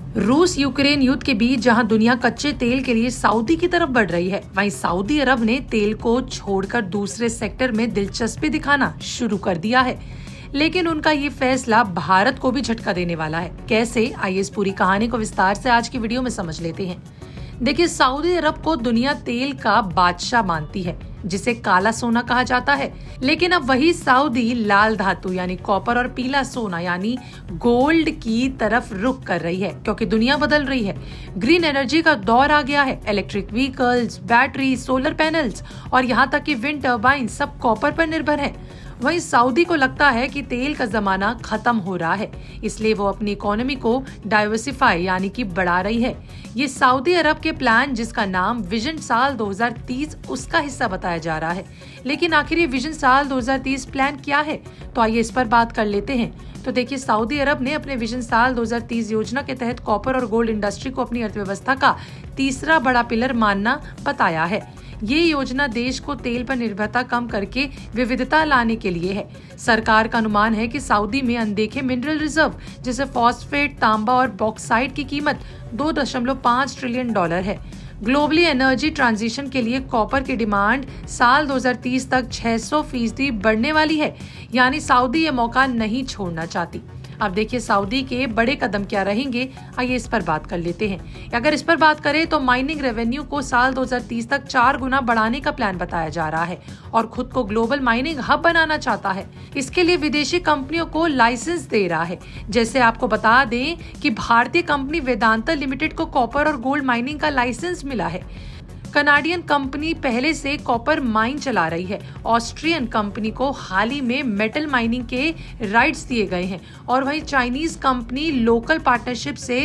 रूस यूक्रेन युद्ध के बीच जहां दुनिया कच्चे तेल के लिए सऊदी की तरफ बढ़ रही है, वहीं सऊदी अरब ने तेल को छोड़कर दूसरे सेक्टर में दिलचस्पी दिखाना शुरू कर दिया है। लेकिन उनका ये फैसला भारत को भी झटका देने वाला है। कैसे, आइए इस पूरी कहानी को विस्तार से आज की वीडियो में समझ लेते हैं। देखिए, सऊदी अरब को दुनिया तेल का बादशाह मानती है, जिसे काला सोना कहा जाता है। लेकिन अब वही सऊदी लाल धातु यानी कॉपर और पीला सोना यानी गोल्ड की तरफ रुख कर रही है, क्योंकि दुनिया बदल रही है। ग्रीन एनर्जी का दौर आ गया है। Electric vehicles, battery, solar panels और यहाँ तक कि विंड टर्बाइन सब कॉपर पर निर्भर है। वहीं सऊदी को लगता है कि तेल का जमाना खत्म हो रहा है, इसलिए वो अपनी इकोनॉमी को डाइवर्सिफाई यानी कि बढ़ा रही है। ये सऊदी अरब के प्लान, जिसका नाम विजन साल 2030, उसका हिस्सा बताया जा रहा है। लेकिन आखिर ये विजन साल 2030 प्लान क्या है, तो आइए इस पर बात कर लेते हैं। तो देखिए, सऊदी अरब ने अपने विजन साल 2030 योजना के तहत कॉपर और गोल्ड इंडस्ट्री को अपनी अर्थव्यवस्था का तीसरा बड़ा पिलर मानना बताया है। ये योजना देश को तेल पर निर्भरता कम करके विविधता लाने के लिए है। सरकार का अनुमान है कि सऊदी में अनदेखे मिनरल रिजर्व जैसे फॉस्फेट, तांबा और बॉक्साइट की कीमत $2.5 ट्रिलियन है। ग्लोबली एनर्जी ट्रांजिशन के लिए कॉपर की डिमांड साल 2030 तक 600% बढ़ने वाली है, यानी सऊदी ये मौका नहीं छोड़ना चाहती। अब देखिए, सऊदी के बड़े कदम क्या रहेंगे, आइए इस पर बात कर लेते हैं। अगर इस पर बात करें तो माइनिंग रेवेन्यू को साल 2030 तक 4 गुना बढ़ाने का प्लान बताया जा रहा है और खुद को ग्लोबल माइनिंग हब बनाना चाहता है। इसके लिए विदेशी कंपनियों को लाइसेंस दे रहा है। जैसे आपको बता दें कि भारतीय कंपनी वेदांता लिमिटेड को कॉपर और गोल्ड माइनिंग का लाइसेंस मिला है। कनाडियन कंपनी पहले से कॉपर माइन चला रही है। ऑस्ट्रियन कंपनी को हाल ही में मेटल माइनिंग के राइट्स दिए गए हैं और वहीं चाइनीज कंपनी लोकल पार्टनरशिप से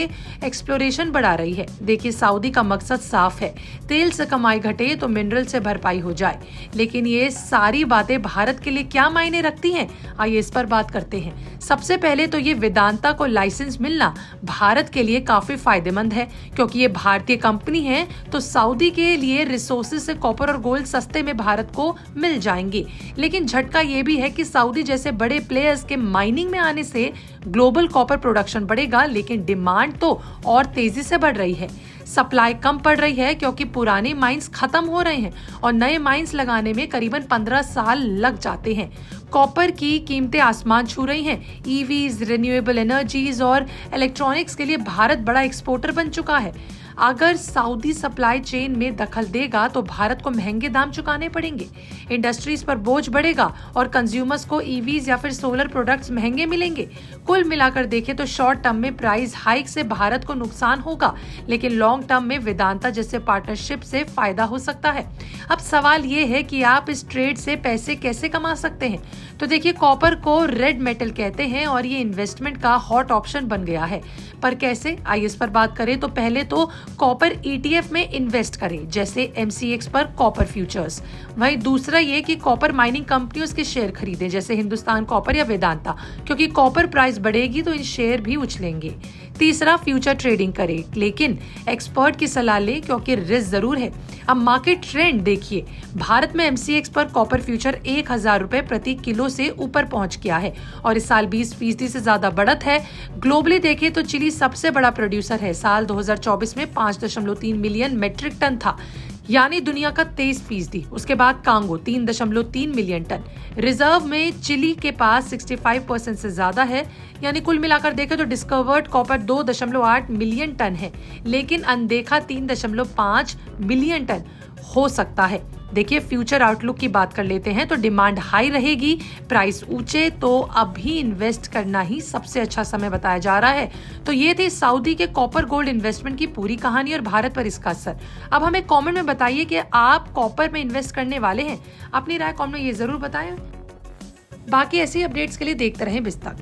एक्सप्लोरेशन बढ़ा रही है। देखिए, सऊदी का मकसद साफ है, तेल से कमाई घटे तो मिनरल से भरपाई हो जाए। लेकिन ये सारी बातें भारत के लिए क्या मायने रखती हैं, आइए इस पर बात करते हैं। सबसे पहले तो ये वेदांता को लाइसेंस मिलना भारत के लिए काफी फायदेमंद है, क्योंकि ये भारतीय कंपनी है तो सऊदी के लिए रिसोर्सेज से कॉपर और गोल्ड सस्ते में भारत को मिल जाएंगे। लेकिन झटका ये भी है कि सऊदी जैसे बड़े प्लेयर्स के माइनिंग में आने से ग्लोबल कॉपर प्रोडक्शन बढ़ेगा, लेकिन डिमांड तो और तेजी से बढ़ रही है। सप्लाई कम पड़ रही है क्योंकि पुराने माइंस खत्म हो रहे हैं और नए माइंस लगाने में करीबन 15 साल लग जाते हैं। कॉपर की कीमतें आसमान छू रही हैं। ईवीज, रिन्यूएबल एनर्जीज और इलेक्ट्रॉनिक्स के लिए भारत बड़ा एक्सपोर्टर बन चुका है। अगर सऊदी सप्लाई चेन में दखल देगा तो भारत को महंगे दाम चुकाने पड़ेंगे, इंडस्ट्रीज पर बोझ बढ़ेगा और कंज्यूमर्स को ईवीज या फिर सोलर प्रोडक्ट्स महंगे मिलेंगे। कुल मिलाकर देखें तो शॉर्ट टर्म में प्राइस हाइक से भारत को नुकसान होगा, लेकिन लॉन्ग टर्म में वेदांता जैसे पार्टनरशिप से फायदा हो सकता है। अब सवाल ये है कि आप इस ट्रेड से पैसे कैसे कमा सकते हैं। तो देखिए, कॉपर को रेड मेटल कहते हैं और ये इन्वेस्टमेंट का हॉट ऑप्शन बन गया है। पर कैसे, आइए इस पर बात करें। तो पहले तो कॉपर ETF में इन्वेस्ट करें, जैसे MCX पर कॉपर फ्यूचर्स। वहीं दूसरा ये कि कॉपर माइनिंग कंपनियों के शेयर खरीदें, जैसे हिंदुस्तान कॉपर या वेदांता, क्योंकि कॉपर प्राइस बढ़ेगी तो इन शेयर भी उछलेंगे। तीसरा, फ्यूचर ट्रेडिंग करें, लेकिन एक्सपर्ट की सलाह लें, क्योंकि रिस्क जरूर है। अब मार्केट ट्रेंड देखिए, भारत में MCX पर कॉपर फ्यूचर 1000 रुपए प्रति किलो से ऊपर पहुंच गया है और इस साल 20% से ज्यादा बढ़त है। ग्लोबली देखें तो चिली सबसे बड़ा प्रोड्यूसर है। साल 2024 में 5.3 मिलियन मेट्रिक टन था, यानी दुनिया का 23%। उसके बाद कांगो 3.3 मिलियन टन। रिजर्व में चिली के पास 65% से ज्यादा है, यानी कुल मिलाकर देखें तो डिस्कवर्ड कॉपर 2.8 मिलियन टन है, लेकिन अनदेखा 3.5 मिलियन टन हो सकता है। देखिए, फ्यूचर आउटलुक की बात कर लेते हैं तो डिमांड हाई रहेगी, प्राइस ऊंचे, तो अभी इन्वेस्ट करना ही सबसे अच्छा समय बताया जा रहा है। तो ये थी सऊदी के कॉपर गोल्ड इन्वेस्टमेंट की पूरी कहानी और भारत पर इसका असर। अब हमें कमेंट में बताइए कि आप कॉपर में इन्वेस्ट करने वाले हैं। अपनी राय कमेंट में ये जरूर बताएं। बाकी ऐसी अपडेट्स के लिए देखते रहें बिस्तक।